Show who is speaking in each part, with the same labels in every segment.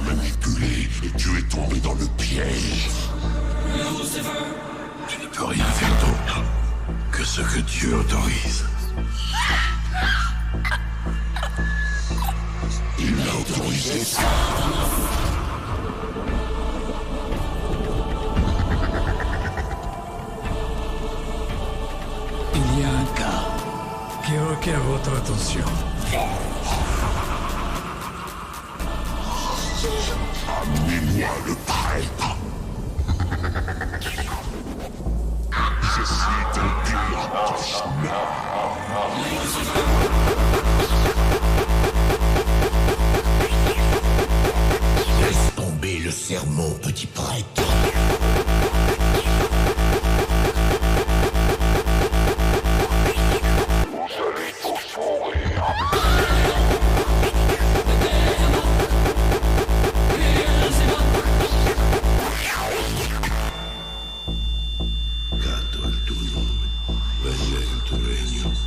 Speaker 1: manipulé et tu es tombé dans le piège.
Speaker 2: Tu ne peux rien faire d'autre que ce que Dieu autorise.
Speaker 1: Il a autorisé ça.
Speaker 3: Il y a un cas qui requiert votre attention.
Speaker 1: Amenez-moi le prêtre. Je suis ton pire cauchemar. Laisse tomber le sermon, petit prêtre. Vous allez tous mourir.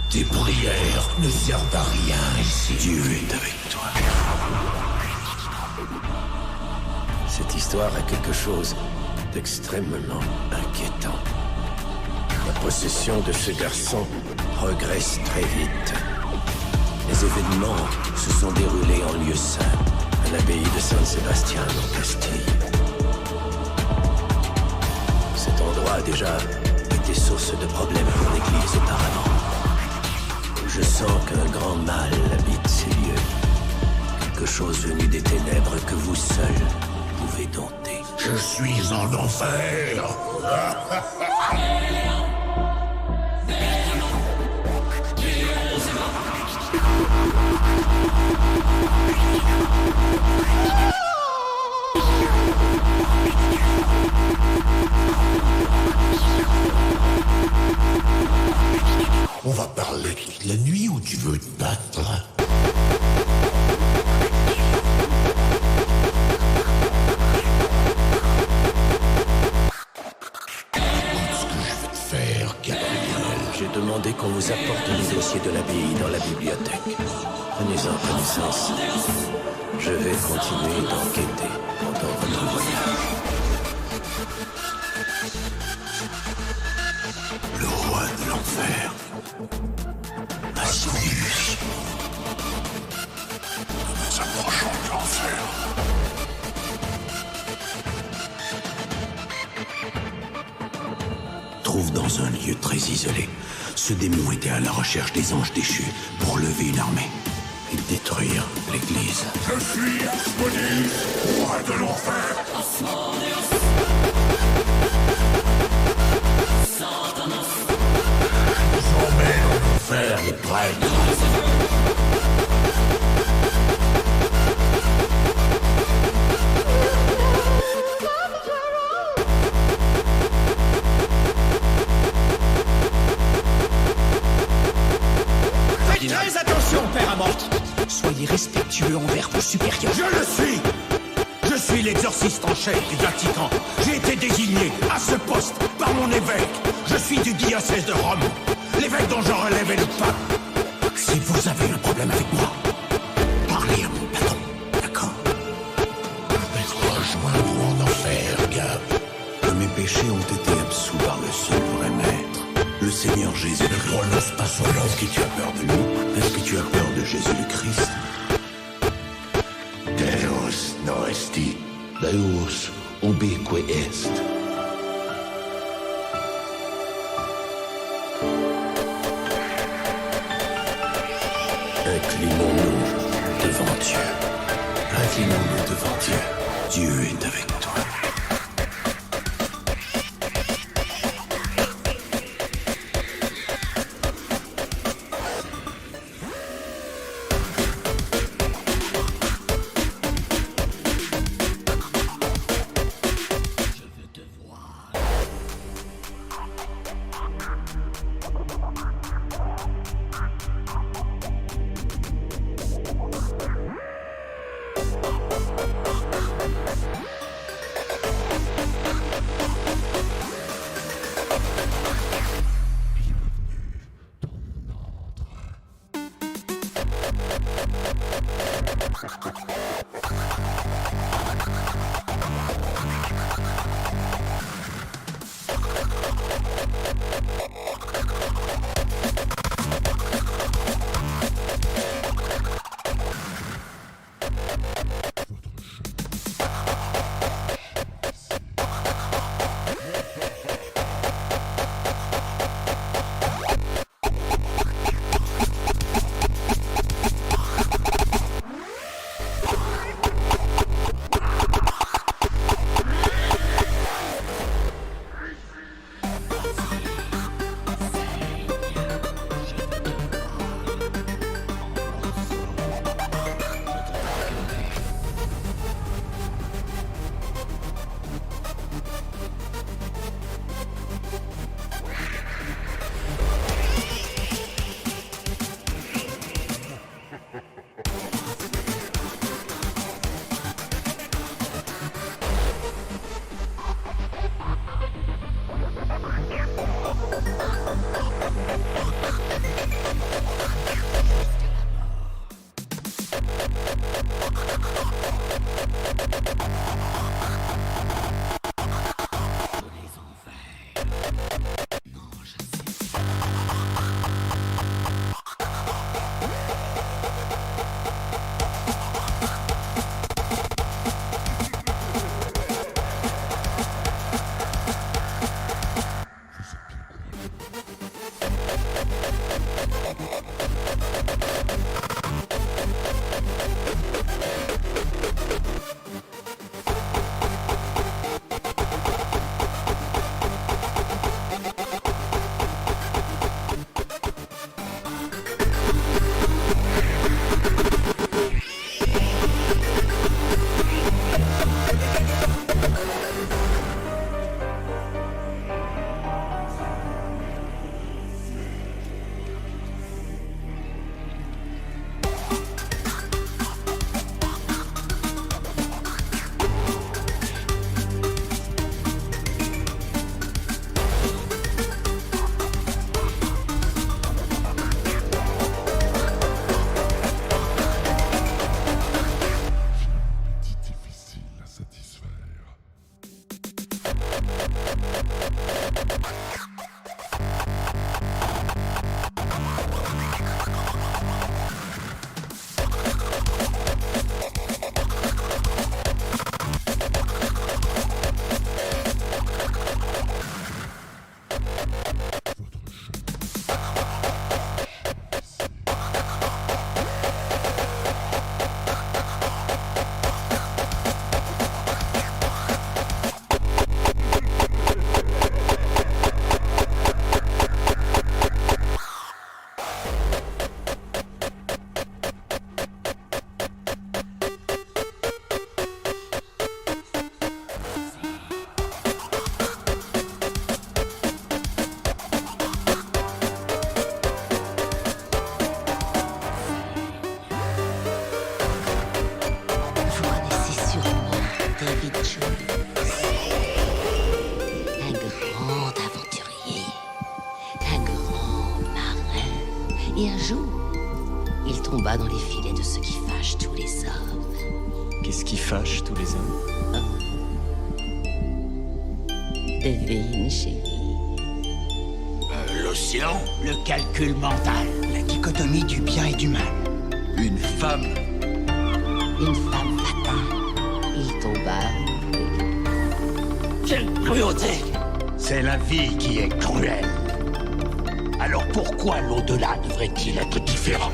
Speaker 1: Tes prières ne servent à rien ici.
Speaker 2: Dieu est avec toi.
Speaker 4: Cette histoire a quelque chose d'extrêmement inquiétant. La possession de ce garçon progresse très vite. Les événements se sont déroulés en lieu saint, à l'abbaye de San Sébastien en Castille. Cet endroit a déjà été source de problèmes pour l'Église auparavant. Je sens qu'un grand mal habite ces lieux. Quelque chose venu des ténèbres que vous seul pouvez dompter.
Speaker 1: Je suis en enfer. On va parler toute la nuit ou tu veux te battre?
Speaker 4: J'ai demandé qu'on vous apporte le dossier de l'abbaye dans la bibliothèque. Prenez-en connaissance. Je vais continuer d'enquêter pendant votre voyage.
Speaker 2: Le roi de l'enfer. Asmodeus. Nous nous approchons de l'enfer. Trouve dans un lieu très isolé. Ce démon était à la recherche des anges déchus pour lever une armée et détruire l'église.
Speaker 1: Je suis Asmodeus, roi de l'enfer. Je emmène en enfer le prêtre.
Speaker 5: Faites très attention, père Amant. Soyez respectueux envers vos supérieurs.
Speaker 6: Je le suis. Je suis l'exorciste en chef du Vatican. J'ai été désigné à ce poste par mon évêque. Je suis du diocèse de Rome. L'évêque dont je relève est le pape. Si vous avez un problème avec moi, parlez à mon patron, d'accord?
Speaker 1: Rejoins-vous en enfer, Gab.
Speaker 2: Mes péchés ont été absous par le seul vrai maître, le Seigneur Jésus.
Speaker 1: Ne prononce pas son nom.
Speaker 2: Est-ce que tu as peur de nous? Est-ce que tu as peur de Jésus le Christ?
Speaker 1: Deus no esti.
Speaker 2: Deus ubique est.
Speaker 4: Inclinons-nous devant Dieu.
Speaker 2: Inclinons-nous devant Dieu. Dieu est avec toi.
Speaker 7: Et un jour, il tomba dans les filets de ce qui fâche tous les hommes.
Speaker 8: Qu'est-ce qui fâche tous les hommes?
Speaker 7: Devine, chérie.
Speaker 5: L'océan, le calcul mental, la dichotomie du bien et du mal.
Speaker 2: Une femme.
Speaker 7: Une femme fatale. Il tomba.
Speaker 5: Quelle cruauté!
Speaker 6: C'est la vie qui est cruelle. Alors pourquoi l'au-delà devrait-il être différent?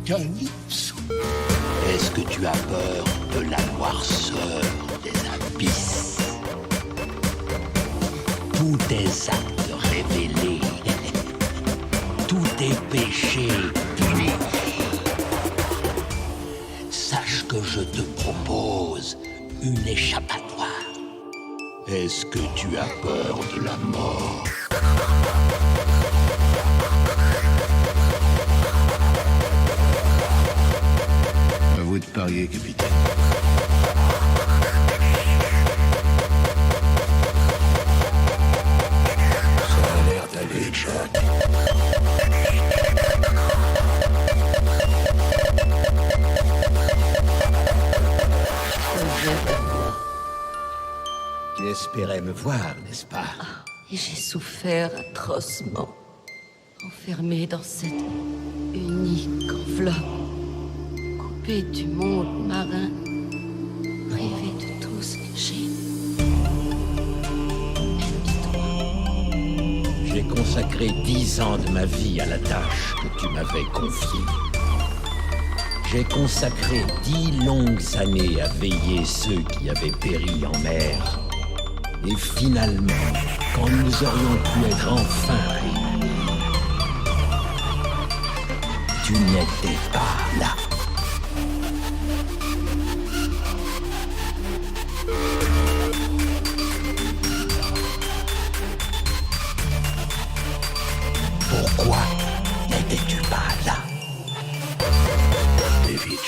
Speaker 6: Calypso, est-ce que tu as peur de la noirceur des abysses? Tous tes actes révélés, tous tes péchés punis. Sache que je te propose une échappatoire. Est-ce que tu as peur de la mort? À vous de parier, capitaine.
Speaker 2: Chuck.
Speaker 4: Tu espérais me voir, n'est-ce pas?
Speaker 7: Et j'ai souffert atrocement, enfermée dans cette unique enveloppe, coupée du monde marin, privée de tout ce que j'ai. Même de toi.
Speaker 4: J'ai consacré 10 ans de ma vie à la tâche que tu m'avais confiée. J'ai consacré 10 longues années à veiller ceux qui avaient péri en mer. Et finalement, quand nous aurions pu être enfin réunis, tu n'étais pas là. Pourquoi n'étais-tu pas là?
Speaker 2: David.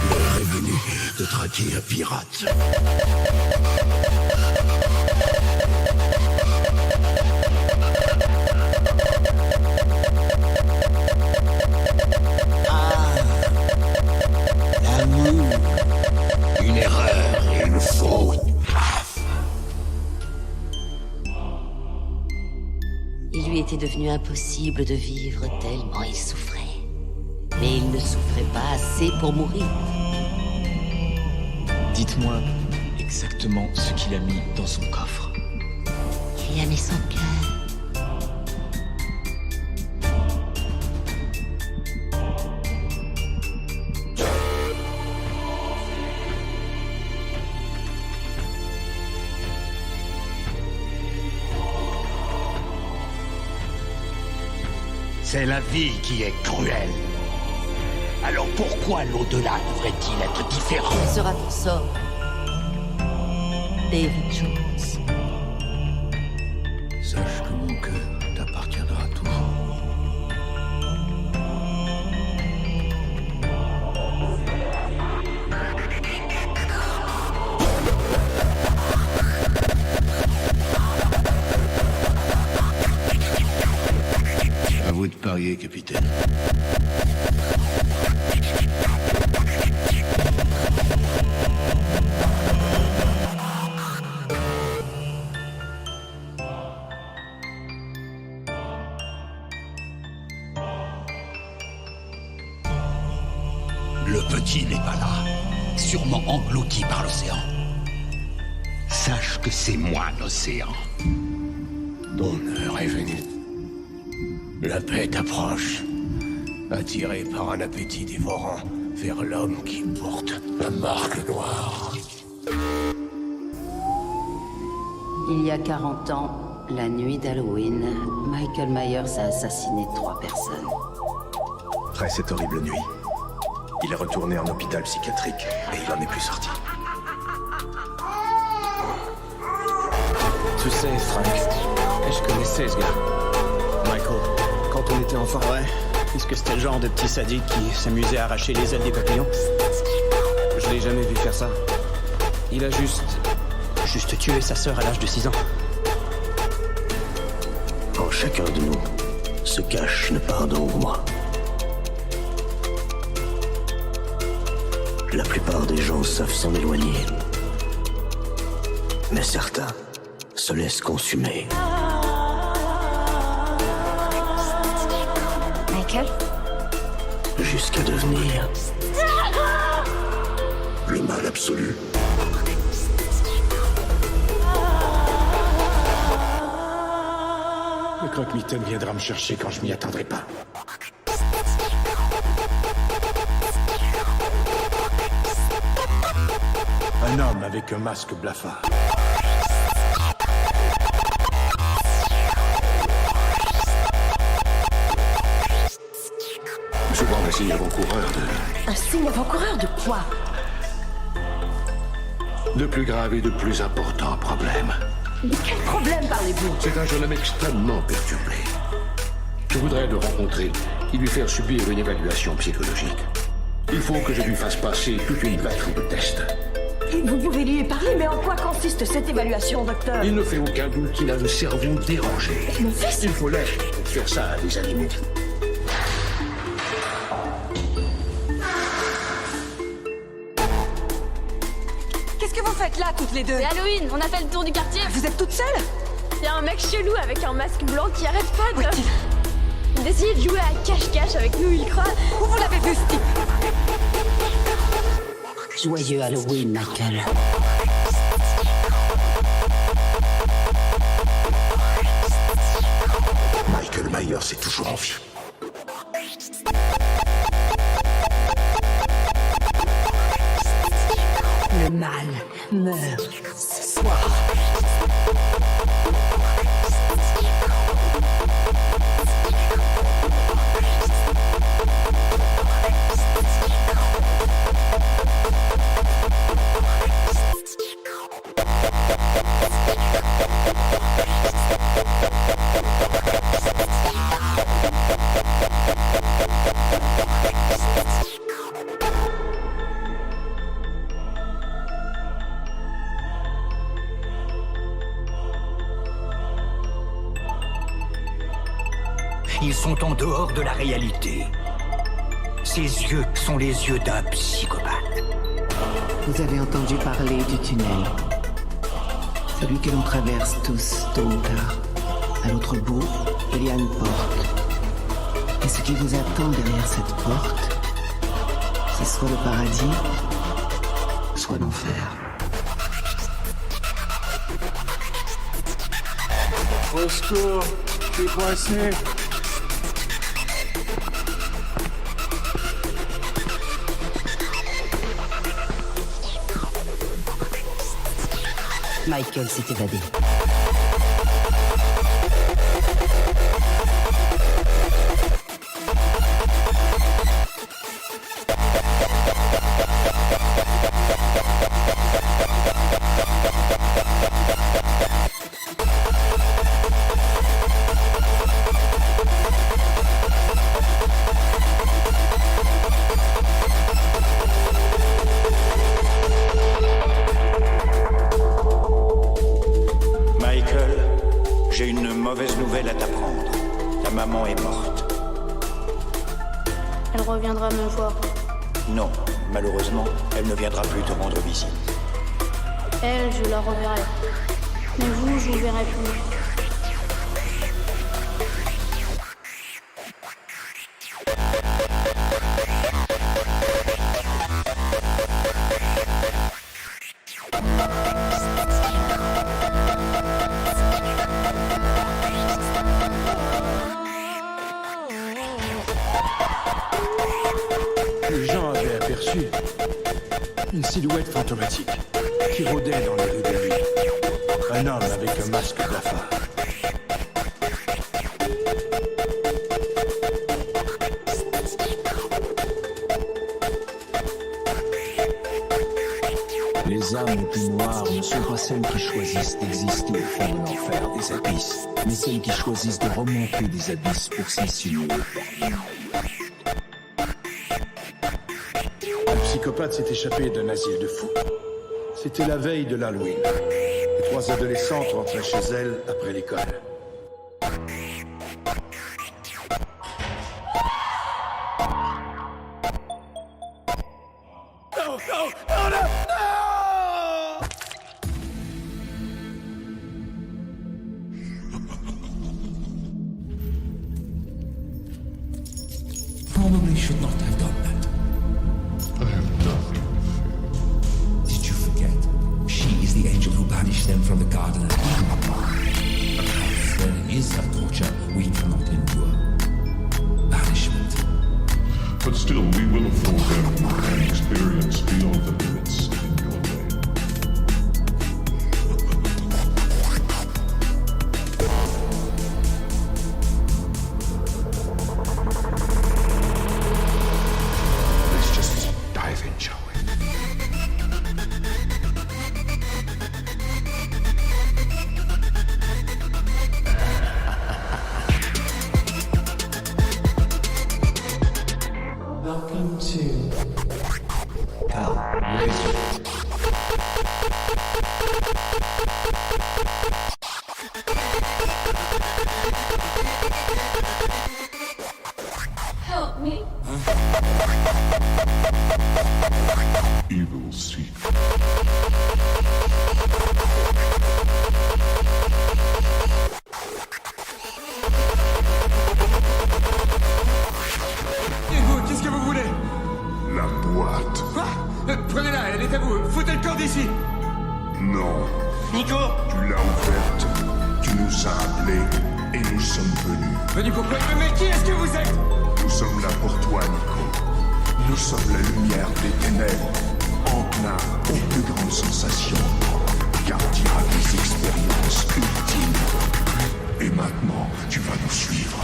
Speaker 2: L'heure est venue de traquer un pirate.
Speaker 4: L'amour,
Speaker 2: Une erreur et une faute.
Speaker 7: Il lui était devenu impossible de vivre tellement il souffrait. Mais il ne souffrait pas assez pour mourir.
Speaker 8: Dites-moi exactement ce qu'il a mis dans son coffre.
Speaker 7: Il y a mis son cœur.
Speaker 2: C'est la vie qui est cruelle. Alors pourquoi l'au-delà devrait-il être différent?
Speaker 7: Quel sera ton sort, David Jones?
Speaker 2: Sache que mon cœur t'appartiendra toujours. À vous de parier, capitaine. Le petit n'est pas là, sûrement englouti par l'océan. Sache que c'est moi l'océan. Ton heure est venue. La paix t'approche, attiré par un appétit dévorant vers l'homme qui porte la marque noire.
Speaker 7: Il y a 40 ans, la nuit d'Halloween, Michael Myers a assassiné 3 personnes.
Speaker 9: Après cette horrible nuit, il est retourné en hôpital psychiatrique et il en est plus sorti.
Speaker 10: Tu sais, Frank, je connaissais ce gars. Michael, quand on était enfant. Ouais. Est-ce que c'était le genre de petit sadique qui s'amusait à arracher les ailes des papillons? Je l'ai jamais vu faire ça. Il a juste tué sa sœur à l'âge de 6 ans.
Speaker 2: En chacun de nous se cache une part d'ombre moi. La plupart des gens savent s'en éloigner. Mais certains se laissent consumer.
Speaker 11: Michael?
Speaker 2: Jusqu'à devenir le mal absolu.
Speaker 6: Le croque-mitaine viendra me chercher quand je m'y attendrai pas. Un homme avec un masque blafard.
Speaker 2: Souvent un signe avant-coureur de...
Speaker 11: Un signe avant-coureur de quoi?
Speaker 2: De plus grave et de plus important problème.
Speaker 11: De quel problème parlez-vous?
Speaker 2: C'est un jeune homme extrêmement perturbé. Je voudrais le rencontrer
Speaker 12: et lui faire subir une évaluation psychologique. Il faut que je lui fasse passer toute une batterie de tests.
Speaker 11: Vous pouvez lui parler, mais en quoi consiste cette évaluation, docteur?
Speaker 12: Il ne fait aucun doute qu'il a le cerveau dérangé.
Speaker 11: Mon fils?
Speaker 12: Il faut l'être pour faire ça à des animaux.
Speaker 11: Qu'est-ce que vous faites là, toutes les deux?
Speaker 13: C'est Halloween, on a fait le tour du quartier.
Speaker 11: Vous êtes toutes seules?
Speaker 13: Il y a un mec chelou avec un masque blanc qui arrête pas d'essayer de jouer à cache-cache avec nous, il croit.
Speaker 11: Où vous l'avez vu, ce type?
Speaker 5: Joyeux Halloween, Michael.
Speaker 1: Michael Myers est toujours en vie.
Speaker 11: Le mal meurt ce soir.
Speaker 5: Ils sont en dehors de la réalité. Ces yeux sont les yeux d'un psychopathe.
Speaker 14: Vous avez entendu parler du tunnel. Celui que l'on traverse tous, tôt ou tard. À l'autre bout, il y a une porte. Et ce qui vous attend derrière cette porte, c'est soit le paradis, soit l'enfer.
Speaker 15: Au secours, je suis coincé.
Speaker 5: Michael s'est évadé. J'ai une mauvaise nouvelle à t'apprendre. Ta maman est morte.
Speaker 13: Elle reviendra me voir.
Speaker 5: Non, malheureusement, elle ne viendra plus te rendre visite.
Speaker 13: Elle, je la reverrai. Mais vous, je vous verrai plus.
Speaker 6: Les gens avaient aperçu une silhouette fantomatique qui rôdait dans les rues de nuit. Un homme avec un masque blafard.
Speaker 8: Les âmes les plus noires ne sont pas celles qui choisissent d'exister au fond de l'enfer des abysses, mais celles qui choisissent de remonter des abysses pour s'insinuer parmi nous.
Speaker 6: Un psychopathe s'est échappé d'un asile de fous. C'était la veille de l'Halloween. Les 3 adolescentes rentraient chez elles après l'école.
Speaker 15: Non, non, non, non,
Speaker 1: Probably should not have done that. I have nothing to fear. Did you forget? She is the angel who banished them from the Garden of Eden. How thrilling is her torture we cannot endure. Banishment.
Speaker 16: But still, we will afford them an experience beyond the limits in your name.
Speaker 1: Let's just dive in, shall we?
Speaker 8: Welcome to Hellraiser.
Speaker 13: Help me.
Speaker 16: Evil seek.
Speaker 6: Et vous, qu'est-ce que vous voulez?
Speaker 16: La boîte.
Speaker 6: Quoi? Prenez-la, elle est à vous. Foutez le corps d'ici.
Speaker 16: Non.
Speaker 5: Nico!
Speaker 16: Tu l'as ouverte. Tu nous as appelés et nous sommes venus.
Speaker 6: Venu pourquoi? Mais qui est-ce que vous êtes?
Speaker 16: Nous sommes là pour toi, Nico. Nous sommes la lumière des ténèbres, enclin aux plus grandes sensations, gardien des expériences ultimes. Et maintenant, tu vas nous suivre.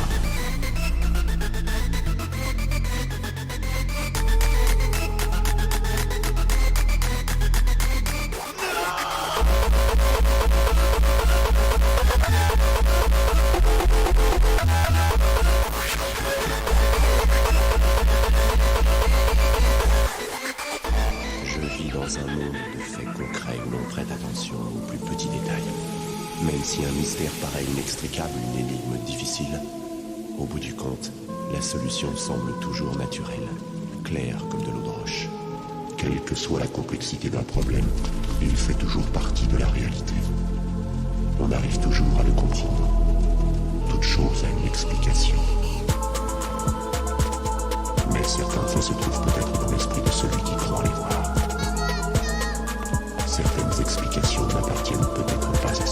Speaker 4: Dans un monde de faits concrets où l'on prête attention aux plus petits détails. Même si un mystère paraît inextricable, une énigme difficile, au bout du compte, la solution semble toujours naturelle, claire comme de l'eau de roche.
Speaker 12: Quelle que soit la complexité d'un problème, il fait toujours partie de la réalité. On arrive toujours à le comprendre. Toute chose a une explication. Mais certains faits se trouvent peut-être dans l'esprit de celui qui croit les voir. Certaines explications n'appartiennent peut-être pas à ça.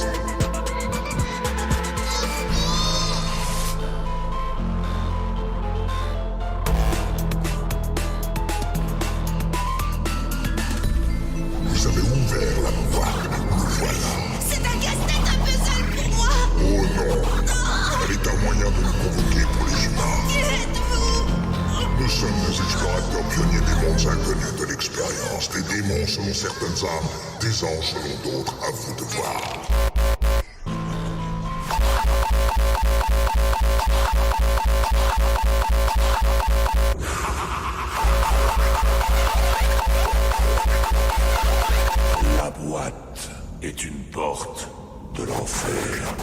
Speaker 16: Vous avez ouvert la boîte. Nous voilà.
Speaker 17: C'est un casse-tête un peu seul pour moi.
Speaker 16: Oh non. Elle est un moyen de nous convoquer pour les humains.
Speaker 17: Qui êtes-vous?
Speaker 16: Nous sommes des explorateurs pionniers des mondes inconnus de l'expérience. Des démons selon certaines âmes, des anges selon d'autres. À vous de voir. La boîte est une porte de l'enfer.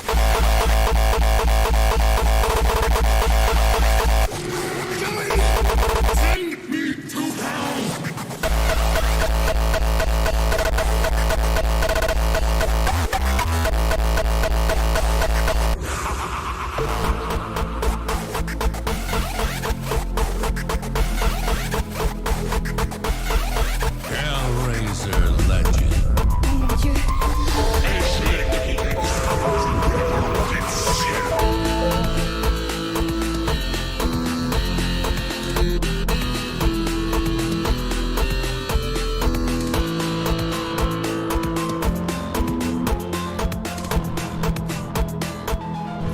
Speaker 6: Hellraiser Legend.
Speaker 13: Oh mon Dieu.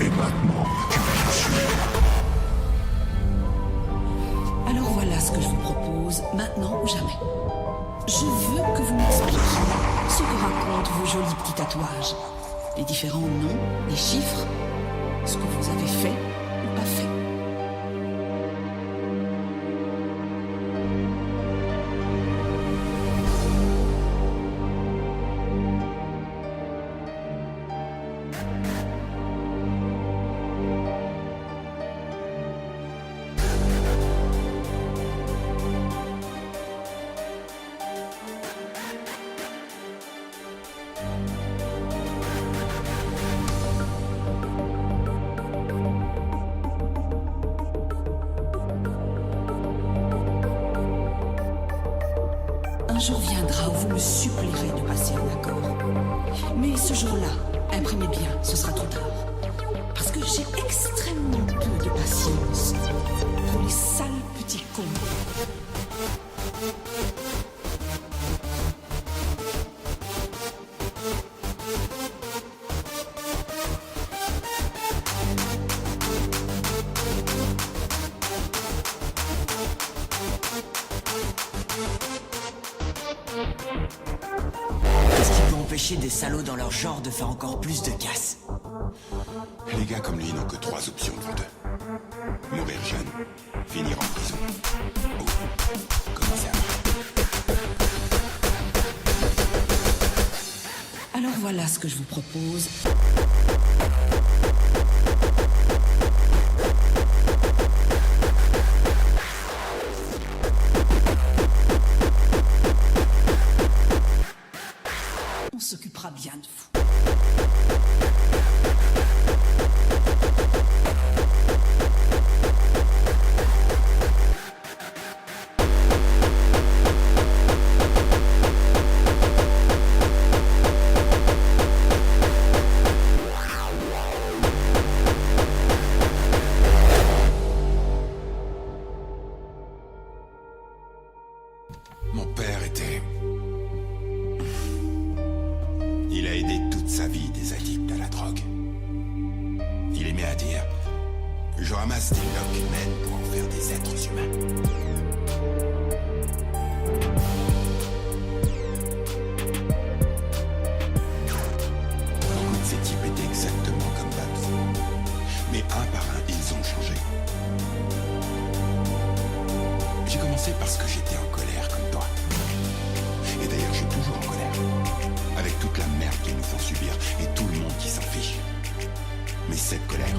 Speaker 16: Et maintenant, tu vas nous suivre.
Speaker 18: Alors voilà ce que je vous propose, maintenant ou jamais. Je veux que vous m'expliquiez ce que racontent vos jolis petits tatouages. Les différents noms, les chiffres, ce que vous avez fait ou pas fait. Un jour viendra où vous me supplierez de passer un accord. Mais ce jour-là, imprimez bien, ce sera trop tard. Parce que j'ai extrêmement peu de patience pour les sales petits cons.
Speaker 19: Qu'est-ce qui peut empêcher des salauds dans leur genre de faire encore plus de casse?
Speaker 20: Les gars comme lui n'ont que 3 options devant eux. Mourir jeune, finir en prison, ou
Speaker 18: Voilà ce que je vous propose. On s'occupera bien de vous.
Speaker 20: Mon père était... Il a aidé toute sa vie des addicts à la drogue. Il aimait à dire... Je ramasse des blocs humaines pour en faire des êtres humains. Beaucoup de ces types étaient exactement comme Babs. Mais un par un, ils ont changé. J'ai commencé parce que j'étais en colère comme toi. Et d'ailleurs, je suis toujours en colère. Avec toute la merde qu'ils nous font subir et tout le monde qui s'en fiche. Mais cette colère,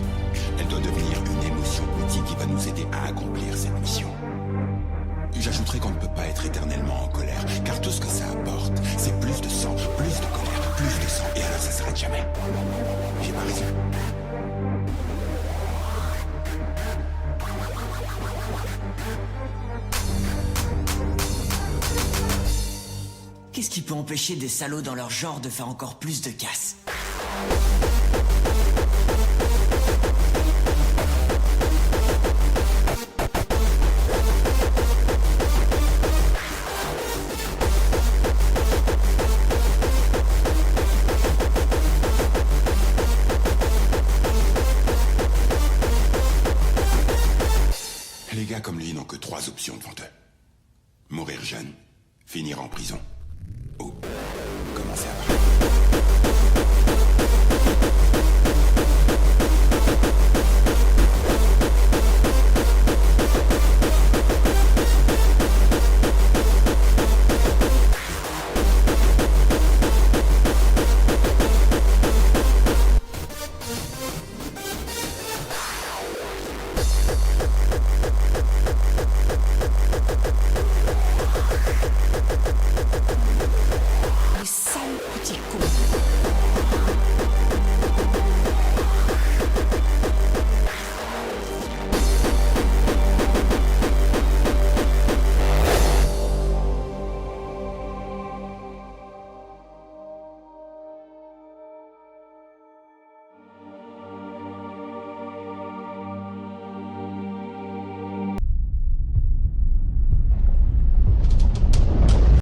Speaker 20: elle doit devenir une émotion outil qui va nous aider à accomplir cette mission. J'ajouterai qu'on ne peut pas être éternellement en colère, car tout ce que ça apporte, c'est plus de sang, plus de colère, plus de sang, et alors ça s'arrête jamais. J'ai pas raison.
Speaker 19: Qu'est-ce qui peut empêcher des salauds dans leur genre de faire encore plus de casse?
Speaker 20: Les gars comme lui n'ont que 3 options devant eux. Mourir jeune, finir en prison,